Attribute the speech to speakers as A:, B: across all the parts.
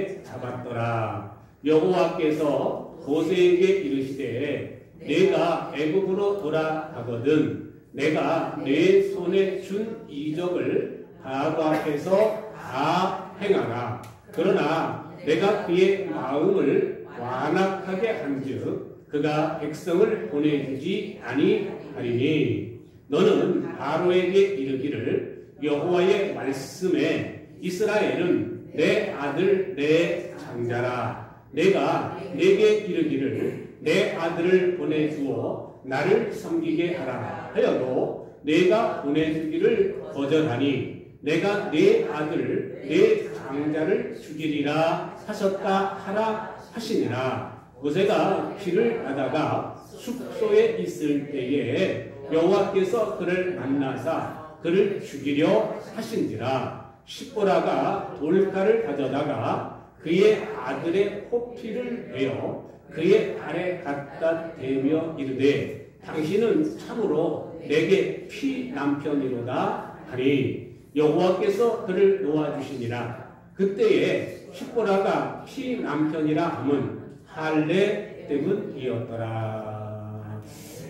A: 잡았더라. 여호와께서 모세에게 이르시되 내가 애굽으로 돌아가거든 내가 내 손에 준 이적을 바로 앞에서 다 행하라. 그러나 내가 그의 마음을 완악하게 한즉 그가 백성을 보내주지 아니하리니 너는 바로에게 이르기를 여호와의 말씀에 이스라엘은 내 아들 내 장자라. 내가 내게 이르기를 내 아들을 보내주어 나를 섬기게 하라 하여도 내가 보내주기를 거절하니 내가 내 아들 내 장자를 죽이리라 하셨다 하라 하시니라. 모세가 길을 가다가 숙소에 있을 때에 여호와께서 그를 만나사 그를 죽이려 하신지라. 십보라가 돌칼을 가져다가 그의 아들의 호피를 베어 그의 발에 갖다 대며 이르되 당신은 참으로 내게 피 남편이로다 하니 여호와께서 그를 놓아주시니라. 그때에 십보라가 피 남편이라 함은 할례 때문이었더라.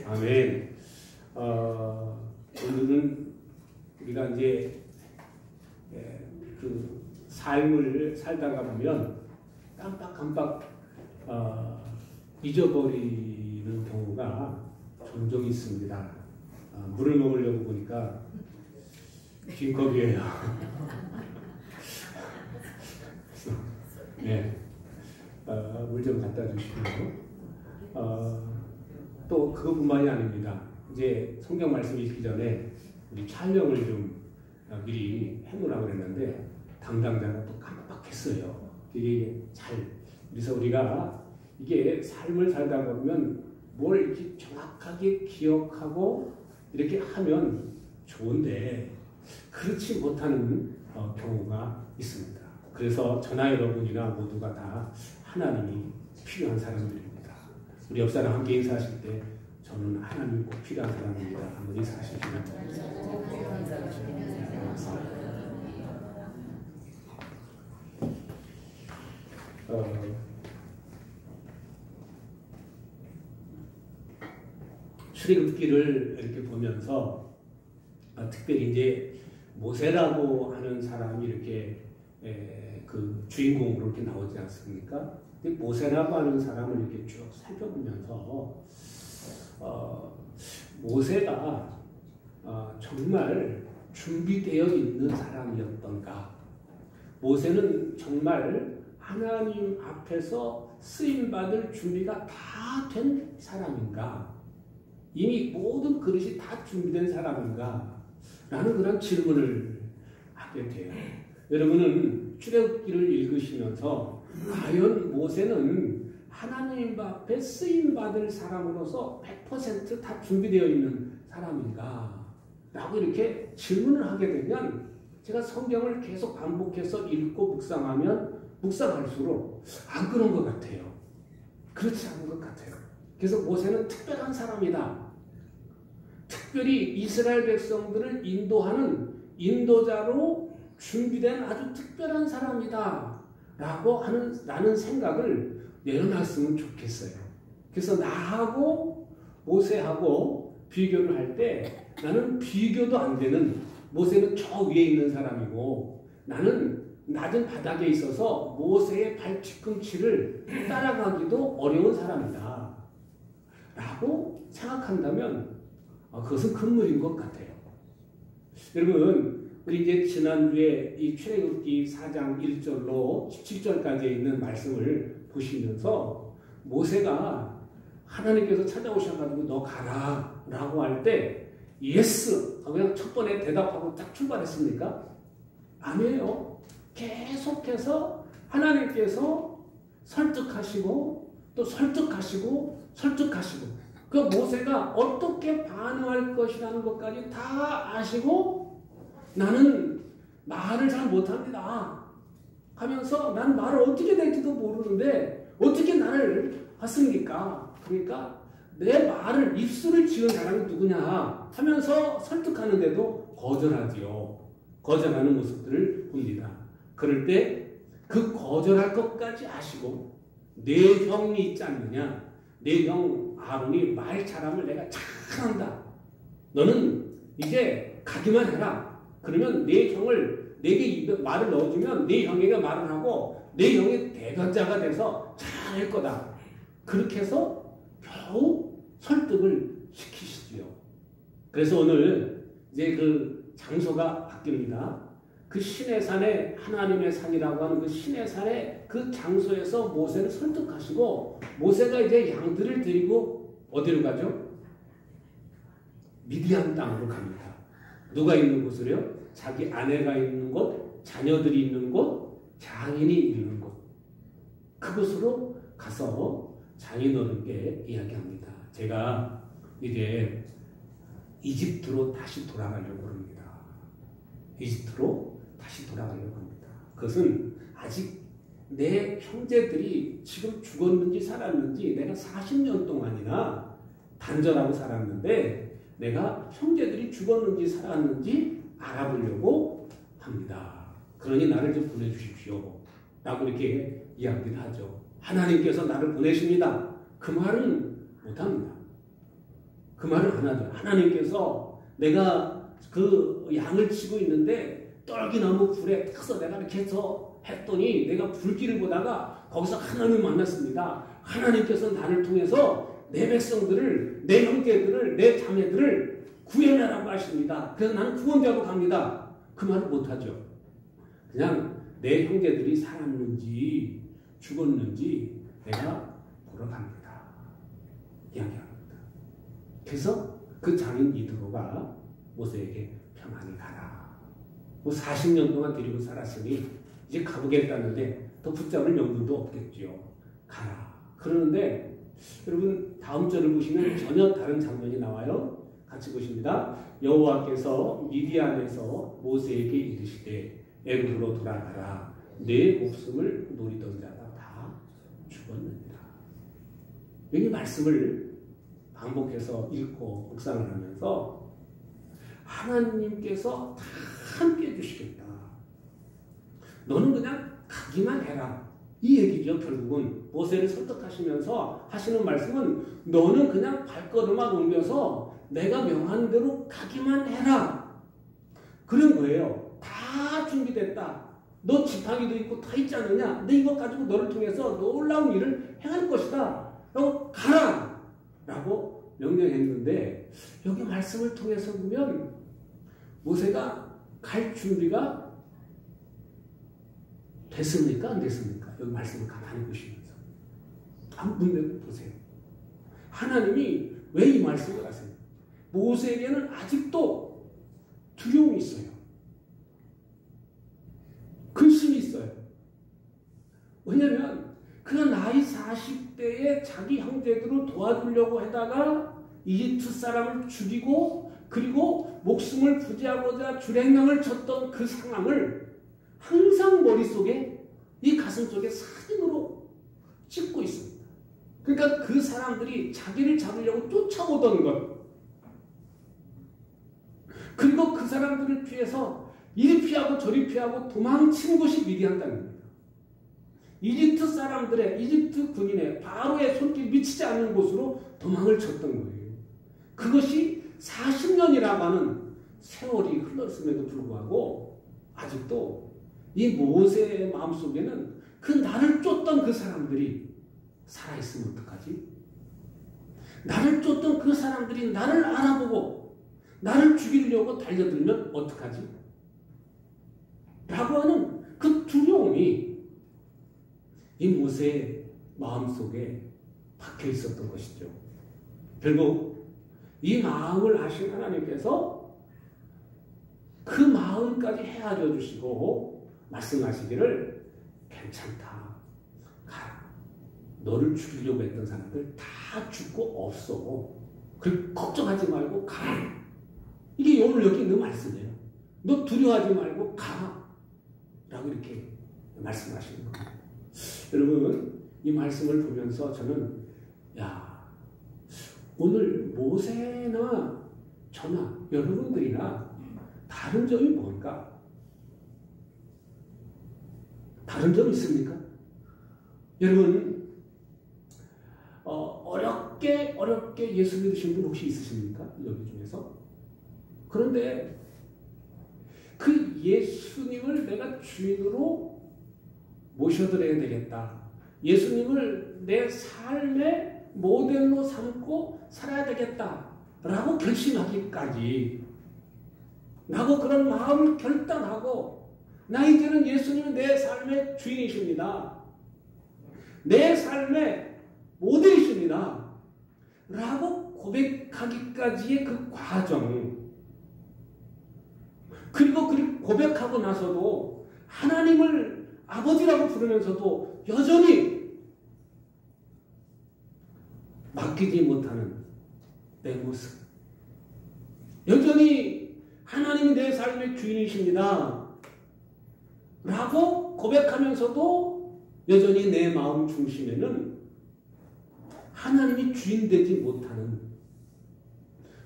A: 아멘. 오늘은 우리가 이제 그 삶을 살다가 보면 깜빡깜빡 잊어버리는 경우가 종종 있습니다. 물을 먹으려고 보니까 빈 컵이에요. 네, 물 좀 갖다 주시고 또 그것뿐만이 아닙니다. 이제 성경 말씀 읽기 전에 우리 촬영을 좀 미리 해놓으라고 그랬는데 담당자가 또 깜빡했어요. 그래서 우리가 이게 삶을 살다 보면 뭘 이렇게 정확하게 기억하고 이렇게 하면 좋은데 그렇지 못하는 경우가 있습니다. 그래서 저나 여러분이나 모두가 다 하나님이 필요한 사람들입니다. 우리 옆 사람 함께 인사하실 때 저는 하나님이 꼭 필요한 사람입니다. 한번 인사하시면 출애굽기를 이렇게 보면서 특별히 이제 모세라고 하는 사람이 이렇게 그 주인공으로 이렇게 나오지 않습니까? 근데 모세라고 하는 사람을 이렇게 쭉 살펴보면서 모세가 정말 준비되어 있는 사람이었던가? 모세는 정말 하나님 앞에서 쓰임받을 준비가 다 된 사람인가? 이미 모든 그릇이 다 준비된 사람인가? 라는 그런 질문을 하게 돼요. 여러분은 출애굽기를 읽으시면서 과연 모세는 하나님 앞에 쓰임받을 사람으로서 100% 다 준비되어 있는 사람인가? 라고 이렇게 질문을 하게 되면 제가 성경을 계속 반복해서 읽고 묵상할수록 안 그런 것 같아요. 그렇지 않은 것 같아요. 그래서 모세는 특별한 사람이다. 특별히 이스라엘 백성들을 인도하는 인도자로 준비된 아주 특별한 사람이다. 라고 나는 생각을 내려놨으면 좋겠어요. 그래서 나하고 모세하고 비교를 할 때 나는 비교도 안 되는, 모세는 저 위에 있는 사람이고 나는 낮은 바닥에 있어서 모세의 발 뒤꿈치를 따라가기도 어려운 사람이다. 라고 생각한다면 그것은 금물인 것 같아요. 여러분, 우리 이제 지난주에 이 출애굽기 4장 1절로 17절까지 있는 말씀을 보시면서 모세가 하나님께서 찾아오셔가지고 너 가라 라고 할 때 예스! 그냥 첫 번에 대답하고 딱 출발했습니까? 아니에요. 계속해서 하나님께서 설득하시고 또 설득하시고 그 모세가 어떻게 반응할 것이라는 것까지 다 아시고 나는 말을 잘 못합니다 하면서 난 말을 어떻게 될지도 모르는데 어떻게 나를 봤습니까? 그러니까 내 말을 입술을 지은 사람이 누구냐 하면서 설득하는데도 거절하지요. 거절하는 모습들을 봅니다. 그럴 때 그 거절할 것까지 아시고 내 형이 있지 않느냐. 내 형 아론이 말 잘함을 내가 잘한다. 너는 이제 가기만 해라. 그러면 내 형을 내게 입에 말을 넣어주면 내 형에게 말을 하고 내 형의 대변자가 돼서 잘할 거다. 그렇게 해서 겨우 설득을 시키시지요. 그래서 오늘 이제 그 장소가 바뀝니다. 그 시내산에 하나님의 산이라고 하는 그 시내산에 그 장소에서 모세를 설득하시고 모세가 이제 양들을 데리고 어디로 가죠? 미디안 땅으로 갑니다. 누가 있는 곳으로요? 자기 아내가 있는 곳, 자녀들이 있는 곳, 장인이 있는 곳. 그곳으로 가서 장인어른께 이야기합니다. 제가 이제 이집트로 다시 돌아가려고 합니다. 이집트로 다시 돌아가려고 합니다. 그것은 아직 내 형제들이 지금 죽었는지 살았는지 내가 40년 동안이나 단절하고 살았는데 내가 형제들이 죽었는지 살았는지 알아보려고 합니다. 그러니 나를 좀 보내주십시오. 라고 이렇게 이야기를 하죠. 하나님께서 나를 보내십니다. 그 말은 못합니다. 그 말은 안 하죠. 하나님께서 내가 그 양을 치고 있는데 떨기나무 불에 타서 내가 이렇게 해서 했더니 내가 불길을 보다가 거기서 하나님을 만났습니다. 하나님께서 나를 통해서 내 백성들을, 내 형제들을, 내 자매들을 구해내라고 하십니다. 그래서 나는 구원자로 갑니다. 그 말을 못하죠. 그냥 내 형제들이 살았는지 죽었는지 내가 보러 갑니다. 이야기합니다. 그래서 그 장인 이드로가 모세에게 평안히 가라. 뭐 40년 동안 데리고 살았으니 이제 가보겠다는데 더 붙잡을 명분도 없겠지요. 가라. 그러는데 여러분 다음 절을 보시면 전혀 다른 장면이 나와요. 같이 보십니다. 여호와께서 미디안에서 모세에게 이르시되 애굽으로 돌아가라. 내 목숨을 노리던 자가 다 죽었느니라. 이 말씀을 반복해서 읽고 묵상을 하면서 하나님께서 다 함께 해주시겠다. 너는 그냥 가기만 해라. 이 얘기죠. 결국은 모세를 설득하시면서 하시는 말씀은 너는 그냥 발걸음만 옮겨서 내가 명한 대로 가기만 해라. 그런 거예요. 다 준비됐다. 너 지팡이도 있고 다 있지 않느냐. 내 이것 가지고 너를 통해서 놀라운 일을 행할 것이다. 라고 가라. 라고 명령했는데 여기 말씀을 통해서 보면 모세가 갈 준비가 됐습니까? 안 됐습니까? 여기 말씀을 가만히 보시면서 한번 보세요. 하나님이 왜 이 말씀을 하세요? 모세에게는 아직도 두려움이 있어요. 근심이 있어요. 왜냐하면 그 나이 40대에 자기 형제들을 도와주려고 하다가 이집트 사람을 죽이고 그리고 목숨을 부지하고자 줄행랑을 쳤던 그 상황을 항상 머릿속에 이 가슴 속에 사진으로 찍고 있습니다. 그러니까 그 사람들이 자기를 잡으려고 쫓아오던 것 그리고 그 사람들을 피해서 이리 피하고 저리 피하고 도망친 곳이 미디안 땅입니다. 이집트 사람들의 이집트 군인의 바로의 손길 미치지 않는 곳으로 도망을 쳤던 거예요. 그것이 40년이라고 하는 세월이 흘렀음에도 불구하고 아직도 이 모세의 마음속에는 그 나를 쫓던 그 사람들이 살아있으면 어떡하지? 나를 쫓던 그 사람들이 나를 알아보고 나를 죽이려고 달려들면 어떡하지? 라고 하는 그 두려움이 이 모세의 마음속에 박혀 있었던 것이죠. 결국 이 마음을 아신 하나님께서 그 마음까지 헤아려 주시고 말씀하시기를 괜찮다. 가라. 너를 죽이려고 했던 사람들 다 죽고 없어. 그리고 걱정하지 말고 가라. 이게 오늘 여기 있는 말씀이에요. 너 두려워하지 말고 가라. 라고 이렇게 말씀하시는 겁니다. 여러분 이 말씀을 보면서 저는 오늘 모세나 저나 여러분들이나 다른 점이 뭘까? 다른 점 있습니까? 여러분, 어렵게 예수 믿으신 분 혹시 있으십니까? 여기 중에서? 그런데 그 예수님을 내가 주인으로 모셔드려야 되겠다. 예수님을 내 삶의 모델로 삼고 살아야 되겠다. 라고 결심하기까지, 라고 그런 마음을 결단하고, 나 이제는 예수님은 내 삶의 주인이십니다. 내 삶의 모델이십니다. 라고 고백하기까지의 그 과정, 그리고 고백하고 나서도 하나님을 아버지라고 부르면서도 여전히 맡기지 못하는 내 모습, 여전히 하나님이 내 삶의 주인이십니다 라고 고백하면서도 여전히 내 마음 중심에는 하나님이 주인 되지 못하는,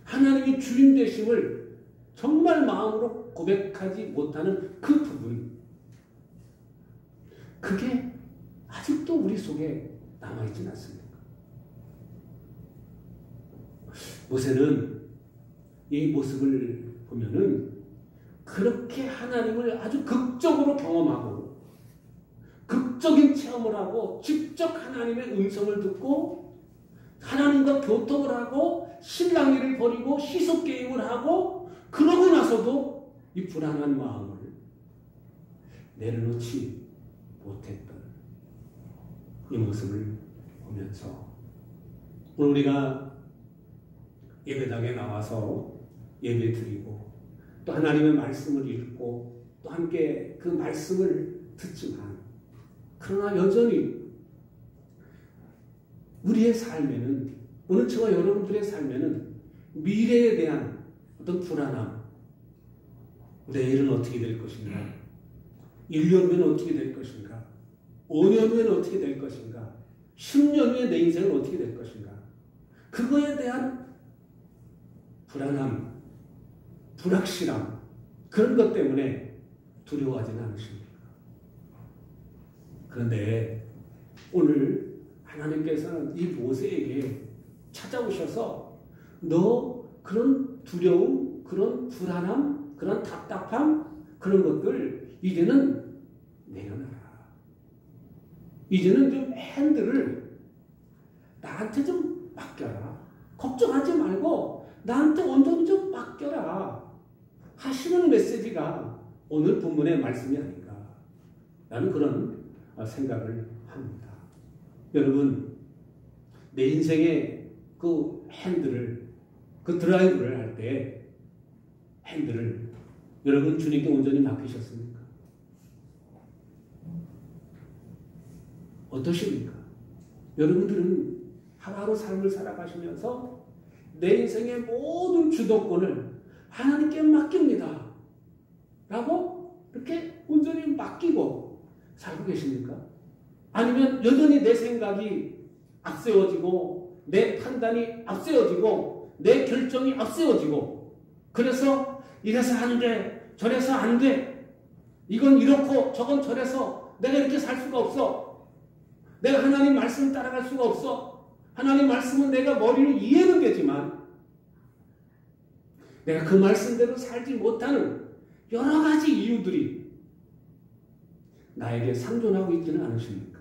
A: 하나님이 주인 되심을 정말 마음으로 고백하지 못하는 그 부분, 그게 아직도 우리 속에 남아있진 않습니까? 모세는 이 모습을 보면은 그렇게 하나님을 아주 극적으로 경험하고 극적인 체험을 하고 직접 하나님의 음성을 듣고 하나님과 교통을 하고 신랑이를 버리고 시속게임을 하고 그러고 나서도 이 불안한 마음을 내려놓지 못했던 이 모습을 보면서 오늘 우리가 예배당에 나와서 예배 드리고 또 하나님의 말씀을 읽고 또 함께 그 말씀을 듣지만 그러나 여전히 우리의 삶에는, 오늘 저와 여러분들의 삶에는 미래에 대한 어떤 불안함, 내일은 어떻게 될 것인가, 1년 후에는 어떻게 될 것인가, 5년 후에는 어떻게 될 것인가, 10년 후에 내 인생은 어떻게 될 것인가, 그거에 대한 불안함, 불확실함, 그런 것 때문에 두려워하지는 않으십니까? 그런데 오늘 하나님께서는 이 모세에게 찾아오셔서 너 그런 두려움, 그런 불안함, 그런 답답함, 그런 것들 이제는 내려놔라. 이제는 좀 핸들을 나한테 좀 맡겨라. 걱정하지 말고 나한테 온전히 좀 맡겨라. 하시는 메시지가 오늘 본문의 말씀이 아닌가. 나는 그런 생각을 합니다. 여러분, 내 인생의 그 핸들을, 그 드라이브를 할 때 핸들을 여러분 주님께 온전히 맡기셨습니까? 어떠십니까? 여러분들은 하루하루 삶을 살아가시면서 내 인생의 모든 주도권을 하나님께 맡깁니다. 라고 이렇게 온전히 맡기고 살고 계십니까? 아니면 여전히 내 생각이 앞세워지고 내 판단이 앞세워지고 내 결정이 앞세워지고 그래서 이래서 안 돼, 저래서 안 돼, 이건 이렇고 저건 저래서 내가 이렇게 살 수가 없어, 내가 하나님 말씀 따라갈 수가 없어, 하나님 말씀은 내가 머리로 이해는 되지만 내가 그 말씀대로 살지 못하는 여러 가지 이유들이 나에게 상존하고 있지는 않으십니까?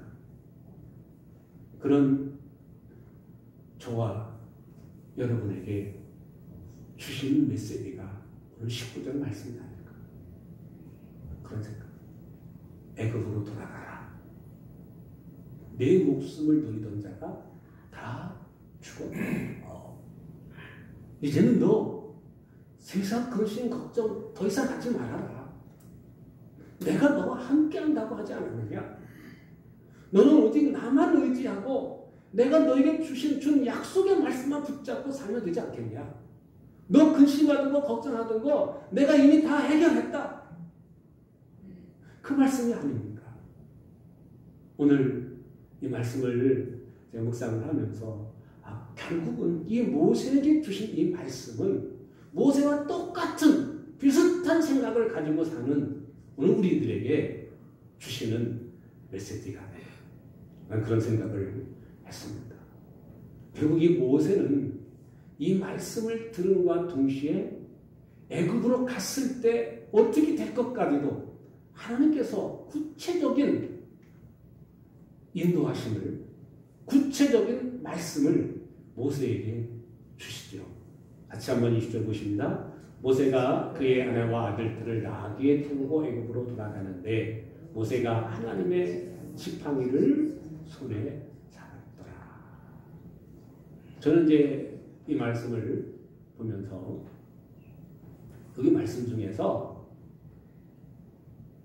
A: 그런 저와 여러분에게 주시는 메시지가 오늘 19절 말씀이 아닐까. 그런 생각. 애굽으로 돌아가라. 내 목숨을 누리던 자가 다 죽었다. 이제는 너 세상 근심 걱정 더 이상 하지 말아라. 내가 너와 함께 한다고 하지 않았느냐? 너는 오직 나만 의지하고 내가 너에게 준 약속의 말씀만 붙잡고 살면 되지 않겠냐? 너 근심하던 거 걱정하던 거 내가 이미 다 해결했다. 그 말씀이 아닙니까? 오늘 이 말씀을 제가 묵상을 하면서 결국은 이 모세에게 주신 이 말씀은 모세와 똑같은 비슷한 생각을 가지고 사는 오늘 우리들에게 주시는 메시지가 난 그런 생각을 했습니다. 결국 이 모세는 이 말씀을 들음과 동시에 애굽으로 갔을 때 어떻게 될 것까지도 하나님께서 구체적인 인도하심을, 구체적인 말씀을 모세에게 주시죠. 같이 한번 20절 보십니다. 모세가 그의 아내와 아들들을 나귀에 태우고 애굽으로 돌아가는데 모세가 하나님의 지팡이를 손에 잡았더라. 저는 이제 이 말씀을 보면서 여기 말씀 중에서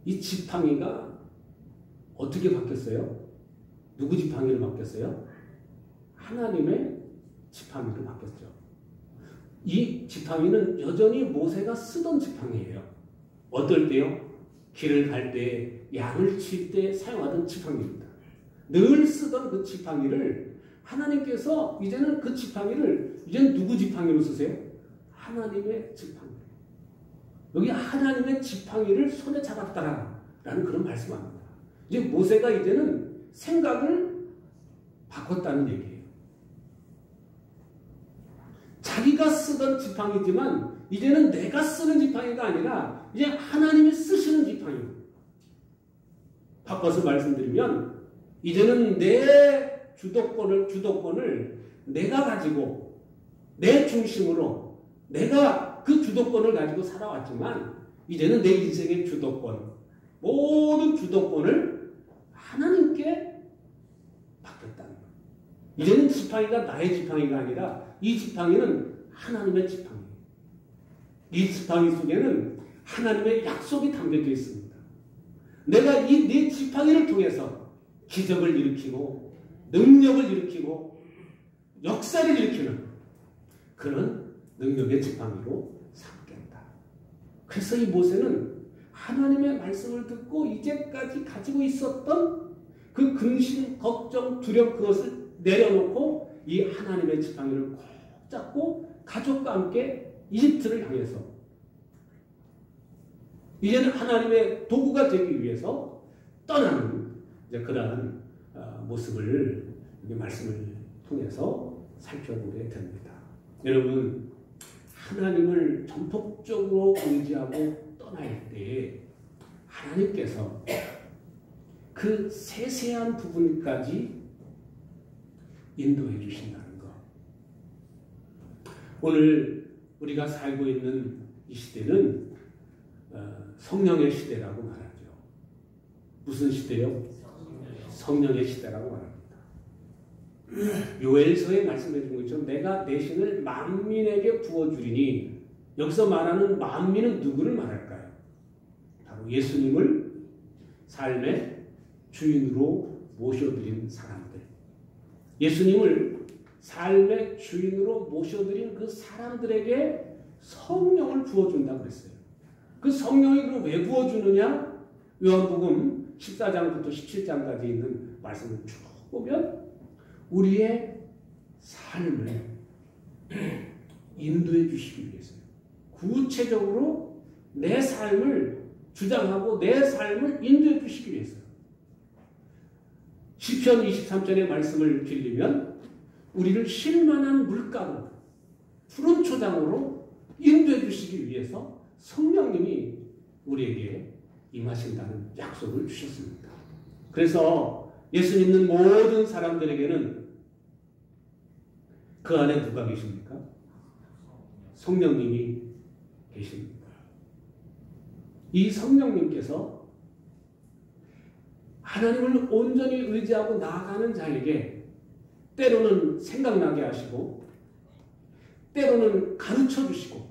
A: 이 지팡이가 어떻게 바뀌었어요? 누구 지팡이로 바뀌었어요? 하나님의 지팡이로 바뀌었죠. 이 지팡이는 여전히 모세가 쓰던 지팡이예요. 어떨 때요? 길을 갈 때, 양을 칠 때 사용하던 지팡이입니다. 늘 쓰던 그 지팡이를 하나님께서 이제는 그 지팡이를 이제는 누구 지팡이로 쓰세요? 하나님의 지팡이. 여기 하나님의 지팡이를 손에 잡았다라는 그런 말씀합니다. 이제 모세가 이제는 생각을 바꿨다는 얘기예요. 자기가 쓰던 지팡이지만 이제는 내가 쓰는 지팡이가 아니라 이제 하나님이 쓰시는 지팡이입니다. 바꿔서 말씀드리면 이제는 내 주도권을 내가 가지고 내 중심으로 내가 그 주도권을 가지고 살아왔지만 이제는 내 인생의 주도권, 모든 주도권을 하나님께 맡겼다는 거예요. 이제는 지팡이가 나의 지팡이가 아니라 이 지팡이는 하나님의 지팡이. 이 지팡이 속에는 하나님의 약속이 담겨져 있습니다. 내가 이 내 지팡이를 통해서 기적을 일으키고 능력을 일으키고 역사를 일으키는 그런 능력의 지팡이로 삼겠다. 그래서 이 모세는 하나님의 말씀을 듣고 이제까지 가지고 있었던 그 근심, 걱정, 두려움 그것을 내려놓고 이 하나님의 지팡이를 꼭 잡고 가족과 함께 이집트를 향해서 이제는 하나님의 도구가 되기 위해서 떠나는 이제 그러한 모습을 말씀을 통해서 살펴보게 됩니다. 여러분, 하나님을 전폭적으로 의지하고 떠날 때 하나님께서 그 세세한 부분까지 인도해 주신다는 것. 오늘 우리가 살고 있는 이 시대는 성령의 시대라고 말하죠. 무슨 시대요? 성령의 시대라고 말합니다. 요엘서에 말씀해 준 것처럼 내가 내 신을 만민에게 부어주리니 여기서 말하는 만민은 누구를 말할까요? 바로 예수님을 삶의 주인으로 모셔드린 사람들. 예수님을 삶의 주인으로 모셔드린 그 사람들에게 성령을 부어준다고 그랬어요. 그 성령이 왜 부어주느냐? 요한복음 14장부터 17장까지 있는 말씀을 쭉 보면 우리의 삶을 인도해 주시기 위해서요. 구체적으로 내 삶을 주장하고 내 삶을 인도해 주시기 위해서요. 시편 23절의 말씀을 빌리면 우리를 쉴만한 물가로 푸른 초장으로 인도해 주시기 위해서 성령님이 우리에게 임하신다는 약속을 주셨습니다. 그래서 예수 믿는 모든 사람들에게는 그 안에 누가 계십니까? 성령님이 계십니다. 이 성령님께서 하나님을 온전히 의지하고 나아가는 자에게 때로는 생각나게 하시고 때로는 가르쳐 주시고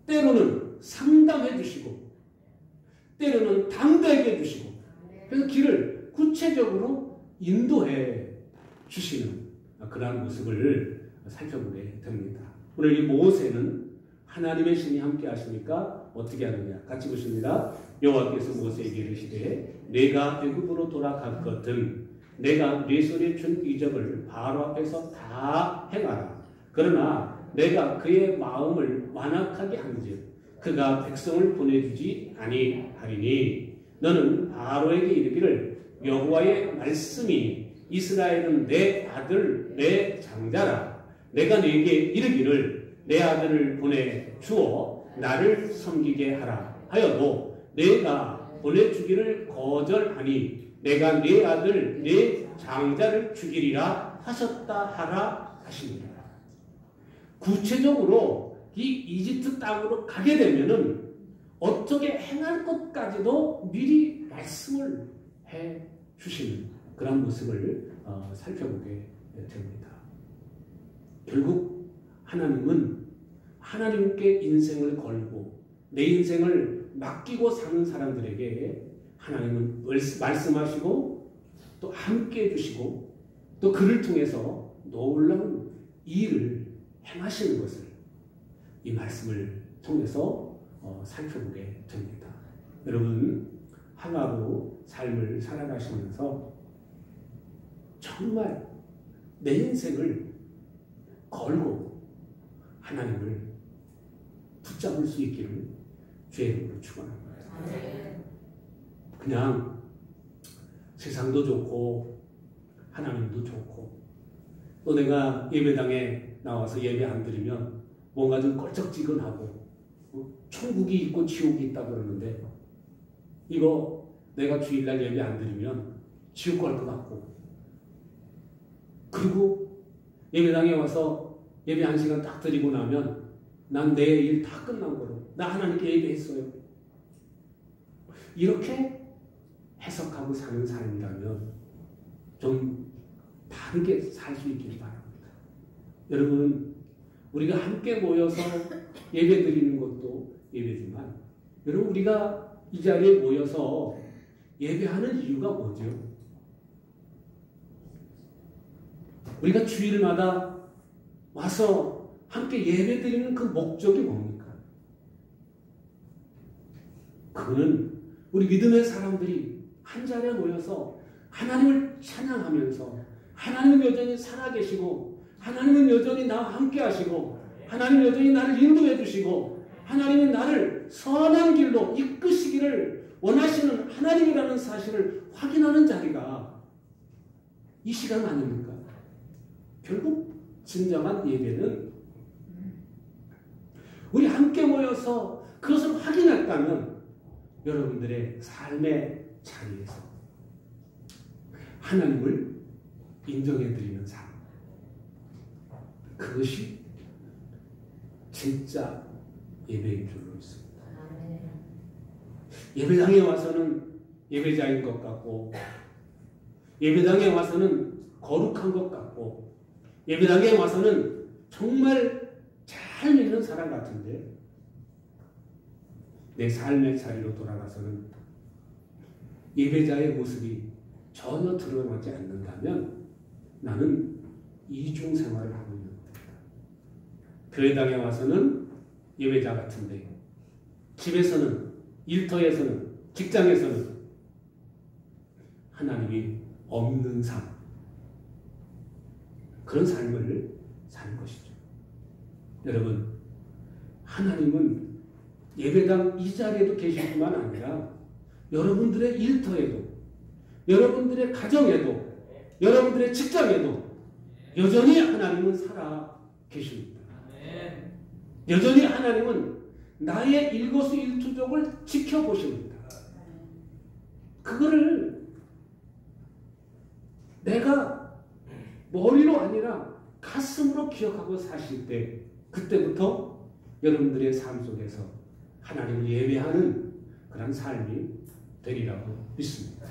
A: 때로는 상담해 주시고 때로는 당대하게 해주시고 그래서 길을 구체적으로 인도해 주시는 그러한 모습을 살펴보게 됩니다. 오늘 이 모세는 하나님의 신이 함께 하시니까 어떻게 하느냐 같이 보십니다. 여호와께서 모세에게 이르시되 내가 애굽으로 돌아갔거든 내가 네 손에 준 이적을 바로 앞에서 다 행하라. 그러나 내가 그의 마음을 완악하게 한즉 그가 백성을 보내주지 아니하리니 너는 바로에게 이르기를 여호와의 말씀이 이스라엘은 내 아들 내 장자라. 내가 네게 이르기를 내 아들을 보내 주어 나를 섬기게 하라 하여도 내가 보내주기를 거절하니 내가 네 아들 네 장자를 죽이리라 하셨다 하라 하십니다. 구체적으로 이 이집트 땅으로 가게 되면은 어떻게 행할 것까지도 미리 말씀을 해 주시는 그런 모습을 살펴보게 됩니다. 결국 하나님은 하나님께 인생을 걸고 내 인생을 맡기고 사는 사람들에게 하나님은 말씀하시고 또 함께 해주시고 또 그를 통해서 놀라운 일을 행하시는 것을 이 말씀을 통해서 살펴보게 됩니다. 여러분 하나로 삶을 살아가시면서 정말 내 인생을 걸고 하나님을 붙잡을 수 있기를 주의 이름으로 축원합니다. 그냥 세상도 좋고 하나님도 좋고 또 내가 예배당에 나와서 예배 안 드리면 뭔가 좀 껄쩍지근하고 천국이 있고 지옥이 있다고 그러는데 이거 내가 주일날 예배 안 드리면 지옥 갈 것 같고 그리고 예배당에 와서 예배 1시간 딱 드리고 나면 난 내 일 다 끝난 거로 나 하나님께 예배했어요. 이렇게 해석하고 사는 삶이라면 좀 다르게 살 수 있길 바랍니다. 여러분 우리가 함께 모여서 예배 드리는 것도 예배지만 여러분 우리가 이 자리에 모여서 예배하는 이유가 뭐죠? 우리가 주일마다 와서 함께 예배 드리는 그 목적이 뭡니까? 그거는 우리 믿음의 사람들이 한 자리에 모여서 하나님을 찬양하면서 하나님은 여전히 살아계시고 하나님은 여전히 나와 함께 하시고 하나님은 여전히 나를 인도해 주시고 하나님은 나를 선한 길로 이끄시기를 원하시는 하나님이라는 사실을 확인하는 자리가 이 시간 아닙니까? 결국 진정한 예배는 우리 함께 모여서 그것을 확인했다면 여러분들의 삶의 자리에서 하나님을 인정해드리는 삶, 그것이 진짜 예배인 줄로 있습니다. 예배당에 와서는 예배자인 것 같고 예배당에 와서는 거룩한 것 같고 예배당에 와서는 정말 잘 믿는 사람 같은데 내 삶의 자리로 돌아가서는 예배자의 모습이 전혀 드러나지 않는다면 나는 이중 생활을 하고 있는 겁니다. 교회당에 와서는 예배자 같은데 집에서는 일터에서는 직장에서는 하나님이 없는 삶, 그런 삶을 사는 것이죠. 여러분 하나님은 예배당 이 자리에도 계실 뿐만 아니라 여러분들의 일터에도 여러분들의 가정에도 여러분들의 직장에도 여전히 하나님은 살아 계십니다. 여전히 하나님은 나의 일거수일투족을 지켜보십니다. 그거를 내가 머리로 아니라 가슴으로 기억하고 사실 때 그때부터 여러분들의 삶 속에서 하나님을 예배하는 그런 삶이 되리라고 믿습니다.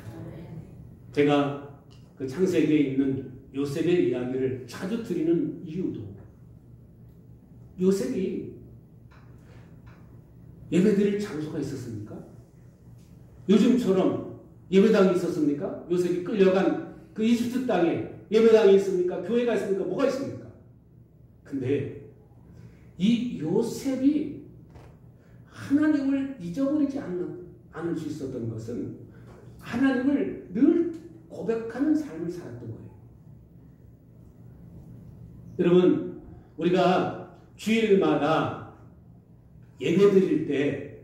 A: 제가 그 창세기에 있는 요셉의 이야기를 자주 드리는 이유도 요셉이 예배드릴 장소가 있었습니까? 요즘처럼 예배당이 있었습니까? 요셉이 끌려간 그 이집트 땅에 예배당이 있습니까? 교회가 있습니까? 뭐가 있습니까? 근데 이 요셉이 하나님을 잊어버리지 않을 수 있었던 것은 하나님을 늘 고백하는 삶을 살았던 거예요. 여러분 우리가 주일마다 예배드릴 때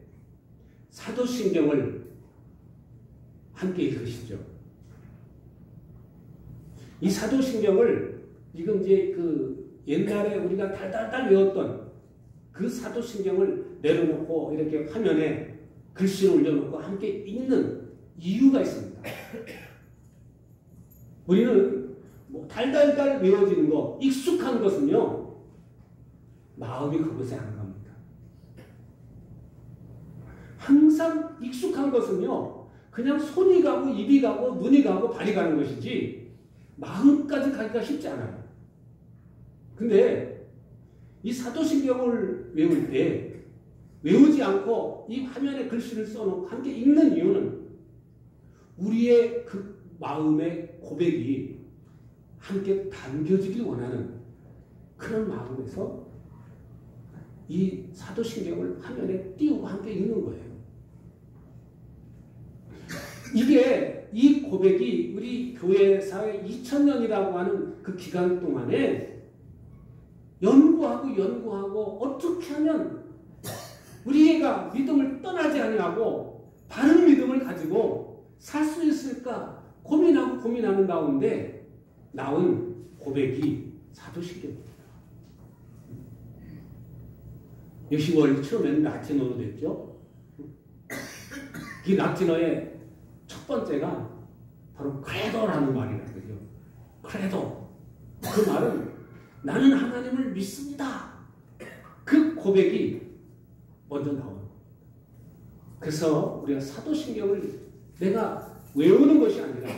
A: 사도신경을 함께 읽으시죠. 이 사도신경을 지금 이제 그 옛날에 우리가 달달달 외웠던 그 사도신경을 내려놓고 이렇게 화면에 글씨를 올려놓고 함께 읽는 이유가 있습니다. 우리는 뭐 달달달 외워지는 거, 익숙한 것은요, 마음이 그곳에 안 갑니다. 항상 익숙한 것은요, 그냥 손이 가고 입이 가고 눈이 가고 발이 가는 것이지 마음까지 가기가 쉽지 않아요. 근데 이 사도신경을 외울 때 외우지 않고 이 화면에 글씨를 써놓고 함께 읽는 이유는 우리의 그 마음의 고백이 함께 담겨지길 원하는 그런 마음에서 이 사도신경을 화면에 띄우고 함께 읽는 거예요. 이게 이 고백이 우리 교회사의 2000년이라고 하는 그 기간 동안에 연구하고 어떻게 하면 우리가 믿음을 떠나지 아니하고 바른 믿음을 가지고 살 수 있을까 고민하는 가운데 나온 고백이 사도신경입니다. 역시 원래 처음에는 라틴어로 됐죠. 이 라틴어의 첫 번째가 바로 크레도라는 말이라고요. 크레도. 그 말은 나는 하나님을 믿습니다. 그 고백이 먼저 나옵니다. 그래서 우리가 사도신경을 내가 외우는 것이 아니라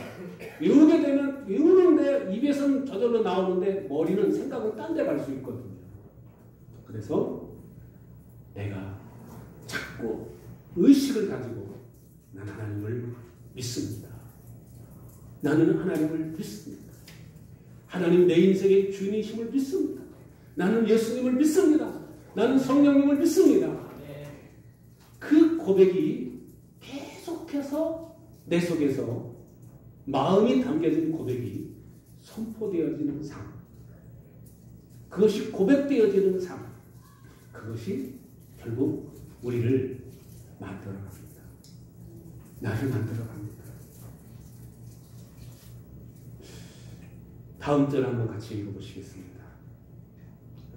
A: 외우게 되면 외우는데 입에서는 저절로 나오는데 머리는 생각은 딴 데 갈 수 있거든요. 그래서 내가 자꾸 의식을 가지고 나는 하나님을 믿습니다. 나는 하나님을 믿습니다. 하나님 내 인생의 주인이심을 믿습니다. 나는 예수님을 믿습니다. 나는 성령님을 믿습니다. 그 고백이 계속해서 내 속에서 마음이 담겨진 고백이 선포되어지는 삶. 그것이 고백되어지는 삶. 그것이 결국 우리를 만들어갑니다. 나를 만들어갑니다. 다음 절 한번 같이 읽어보시겠습니다.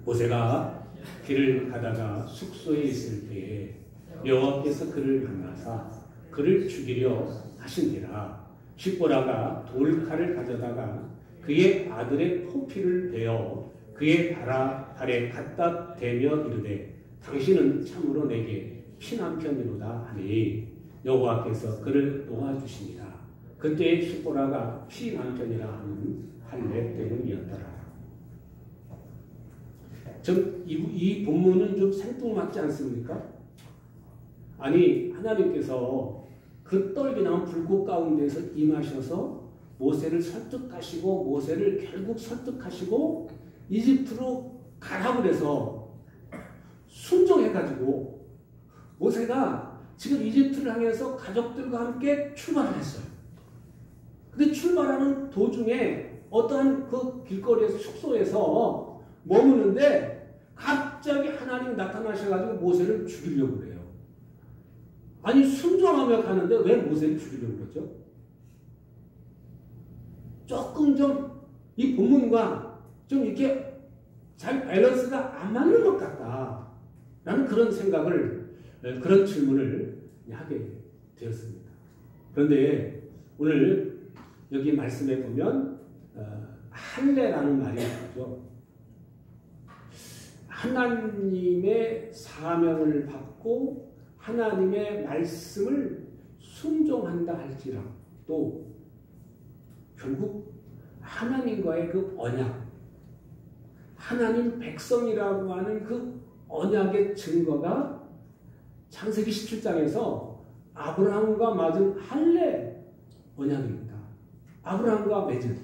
A: 모세가 길을 가다가 숙소에 있을 때에 여호와께서 그를 만나사 그를 죽이려 하신지라. 십보라가 돌칼을 가져다가 그의 아들의 포피를 베어 그의 발에 갖다 대며 이르되 당신은 참으로 내게 피남편이로다 하니 여호와께서 그를 놓아주시니라. 그때 십보라가 피남편이라 하는 할례 때문이었더라. 이 본문은 좀 생뚱맞지 않습니까? 아니 하나님께서 그 떨기나온 불꽃 가운데서 임하셔서 모세를 설득하시고 모세를 결국 설득하시고 이집트로 가라고 그래서 순종해가지고 모세가 지금 이집트를 향해서 가족들과 함께 출발을 했어요. 근데 출발하는 도중에 어떠한 그 길거리에서 숙소에서 머무는데 갑자기 하나님이 나타나셔가지고 모세를 죽이려고 그래요. 아니 순종하며 가는데 왜 모세를 죽이려고 그러죠? 조금 좀 이 본문과 좀 이렇게 잘 밸런스가 안 맞는 것 같다 라는 그런 생각을, 그런 질문을 하게 되었습니다. 그런데 오늘 여기 말씀에 보면 할례라는 말이 나오죠. 하나님의 사명을 받고 하나님의 말씀을 순종한다 할지라도 결국 하나님과의 그 언약, 하나님 백성이라고 하는 그 언약의 증거가 창세기 17장에서 아브라함과 맺은 할례 언약입니다. 아브라함과 맺은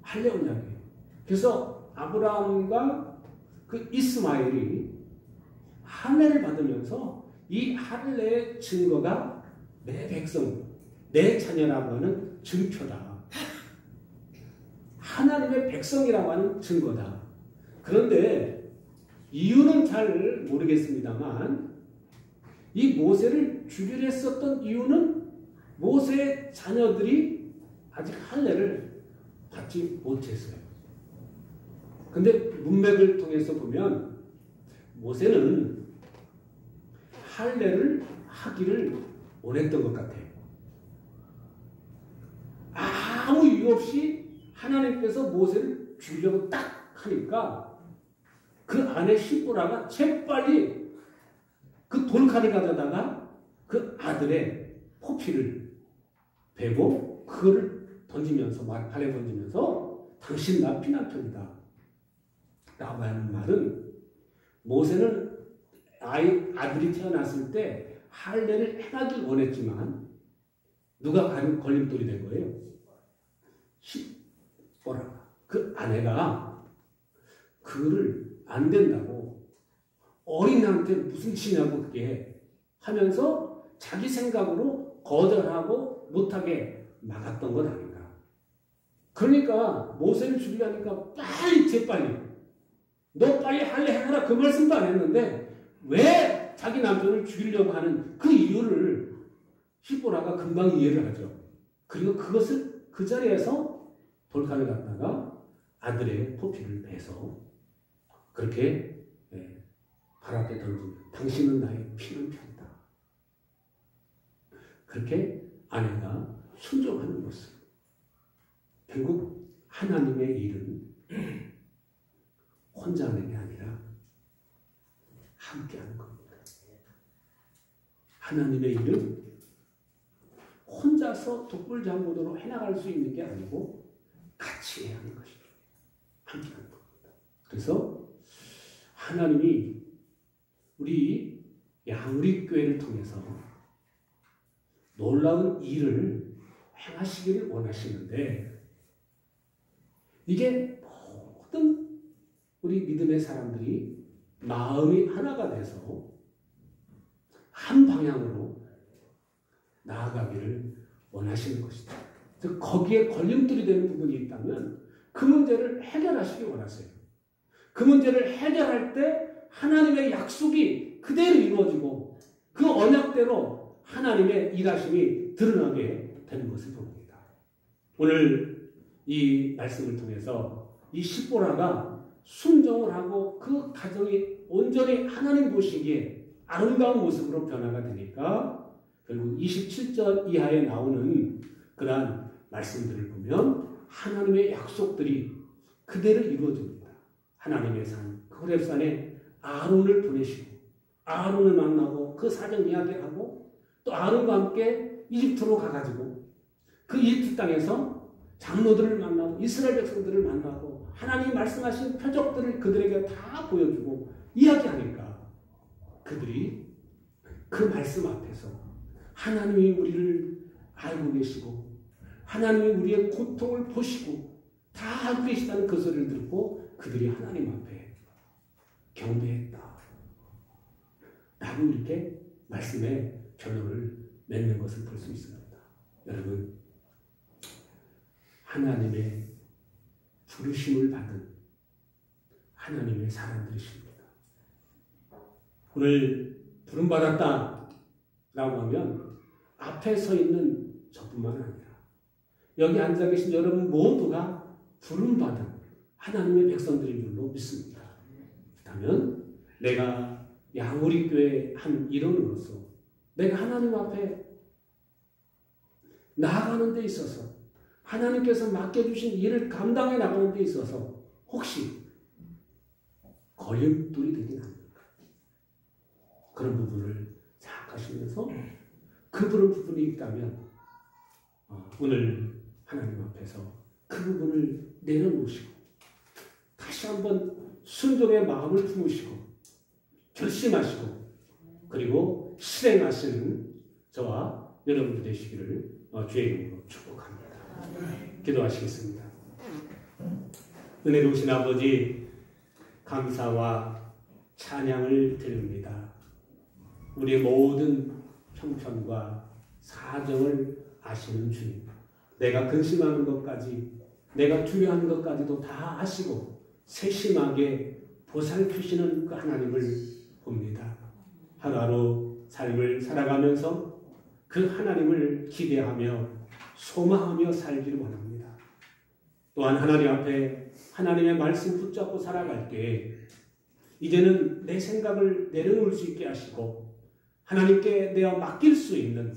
A: 할례 언약이에요. 그래서 아브라함과 그 이스마엘이 할례를 받으면서 이 할례의 증거가 내 백성, 내 자녀라고 하는 증표다. 하나님의 백성이라고 하는 증거다. 그런데 이유는 잘 모르겠습니다만 이 모세를 죽이려 했었던 이유는 모세의 자녀들이 아직 할례를 받지 받지 못했어요. 근데 문맥을 통해서 보면 모세는 할례를 하기를 원했던 것 같아요. 아무 이유 없이 하나님께서 모세를 죽이려고 딱 하니까 그 아내 시보라가 재빨리 그 돌칼을 가져다가 그 아들의 포피를 베고 그거를 던지면서 발에 던지면서 당신 나 피난편이다 라고 하는 말은 모세는 아들이 태어났을 때 할례를 행하길 원했지만 누가 걸림돌이 된 거예요? 시보라 그 아내가 그거를 안 된다고 어린애한테 무슨 치냐고 그게 하면서 자기 생각으로 거절하고 못하게 막았던 것 아닌가. 그러니까 모세를 죽이려니까 재빨리 너 빨리 할례 해라 그 말씀도 안 했는데 왜 자기 남편을 죽이려고 하는 그 이유를 시보라가 금방 이해를 하죠. 그리고 그것을 그 자리에서 돌칼을 갖다가 아들의 포피를 베서 그렇게 발 앞에 던지면 당신은 나의 피난편이다. 그렇게 아내가 순종하는 모습. 결국 하나님의 일은 혼자 하는 게 아니라 함께 하는 겁니다. 하나님의 일은 혼자서 독불장군으로 해나갈 수 있는 게 아니고 같이 해야 하는 것이죠. 함께 하는 겁니다. 그래서 하나님이 우리 양우리교회를 통해서 놀라운 일을 행하시기를 원하시는데 이게 모든 우리 믿음의 사람들이 마음이 하나가 돼서 한 방향으로 나아가기를 원하시는 것이다. 즉 거기에 걸림돌이 되는 부분이 있다면 그 문제를 해결하시기 원하세요. 그 문제를 해결할 때 하나님의 약속이 그대로 이루어지고 그 언약대로 하나님의 일하심이 드러나게 되는 것을 봅니다. 오늘 이 말씀을 통해서 이 시보라가 순종을 하고 그 가정이 온전히 하나님 보시기에 아름다운 모습으로 변화가 되니까 결국 27절 이하에 나오는 그러한 말씀들을 보면 하나님의 약속들이 그대로 이루어집니다. 하나님의 산, 그 호렙산에 아론을 보내시고 아론을 만나고 그 사정 이야기하고 또 아론과 함께 이집트로 가가지고 그 이집트 땅에서 장로들을 만나고 이스라엘 백성들을 만나고 하나님이 말씀하신 표적들을 그들에게 다 보여주고 이야기하니까 그들이 그 말씀 앞에서 하나님이 우리를 알고 계시고 하나님이 우리의 고통을 보시고 다 알고 계시다는 그 소리를 듣고 그들이 하나님 앞에 경배했다 라고 이렇게 말씀의 결론을 맺는 것을 볼 수 있습니다. 여러분, 하나님의 부르심을 받은 하나님의 사람들이십니다. 오늘 부름받았다 라고 하면 앞에 서 있는 저뿐만 아니라 여기 앉아 계신 여러분 모두가 부름받은 하나님의 백성들인 줄로 믿습니다. 그렇다면 내가 양우리교회 한 일원으로서 내가 하나님 앞에 나아가는 데 있어서 하나님께서 맡겨주신 일을 감당해 나가는 데 있어서 혹시 걸림돌이 되진 않는가? 그런 부분을 생각하시면서 그 부분이 있다면 오늘 하나님 앞에서 그 부분을 내려놓으시고 다시 한번 순종의 마음을 품으시고 결심하시고 그리고 실행하시는 저와 여러분들 되시기를 주의 이름으로 축복합니다. 기도하시겠습니다. 은혜로우신 아버지 감사와 찬양을 드립니다. 우리의 모든 형편과 사정을 아시는 주님, 내가 근심하는 것까지 내가 두려워하는 것까지도 다 아시고 세심하게 보살피시는 그 하나님을 봅니다. 하루하루 삶을 살아가면서 그 하나님을 기대하며 소망하며 살기를 원합니다. 또한 하나님 앞에 하나님의 말씀 붙잡고 살아갈 때 이제는 내 생각을 내려놓을 수 있게 하시고 하나님께 내어 맡길 수 있는,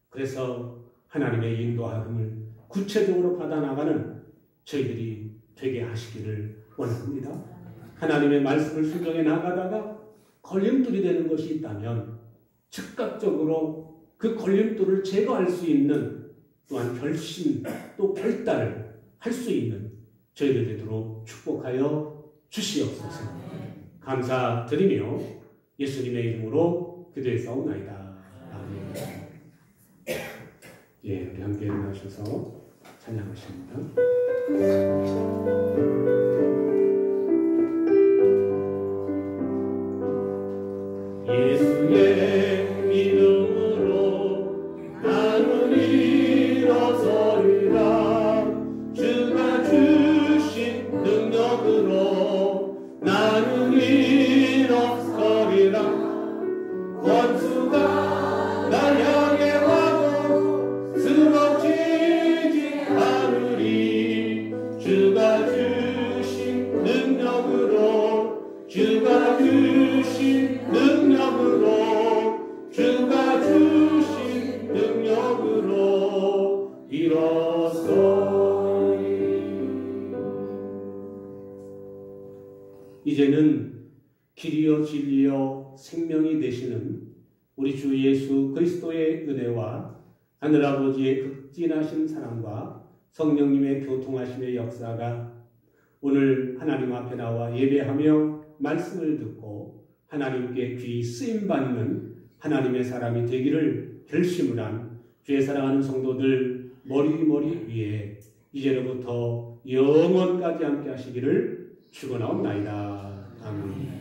A: 그래서 하나님의 인도하심을 구체적으로 받아나가는 저희들이 되게 하시기를 원합니다. 하나님의 말씀을 순종해 나가다가 걸림돌이 되는 것이 있다면 즉각적으로 그 걸림돌을 제거할 수 있는, 또한 결심 또 결단을 할 수 있는 저희들 되도록 축복하여 주시옵소서. 감사드리며 예수님의 이름으로 기도했사옵나이다. 아멘. 예, 우리 함께 일어나셔서 찬양하십니다. 예수의 이름으로 나는 일어서리라. 주가 주신 능력으로 나는 일어서리라. 원수가 날 향해 와도 쓰러지지 않으리. 주가 주신 능력으로, 주가 주신 능력으로, 주가 주신 능력으로 일어서리. 이제는 길이요 진리요 생명이 되시는 우리 주 예수 그리스도의 은혜와 하늘아버지의 극진하신 사랑과 성령님의 교통하심의 역사가 오늘 하나님 앞에 나와 예배하며 말씀을 듣고 하나님께 귀 쓰임받는 하나님의 사람이 되기를 결심을 한 주의 사랑하는 성도들 머리 위에 이제로부터 영원까지 함께 하시기를 축원하옵나이다. 아멘.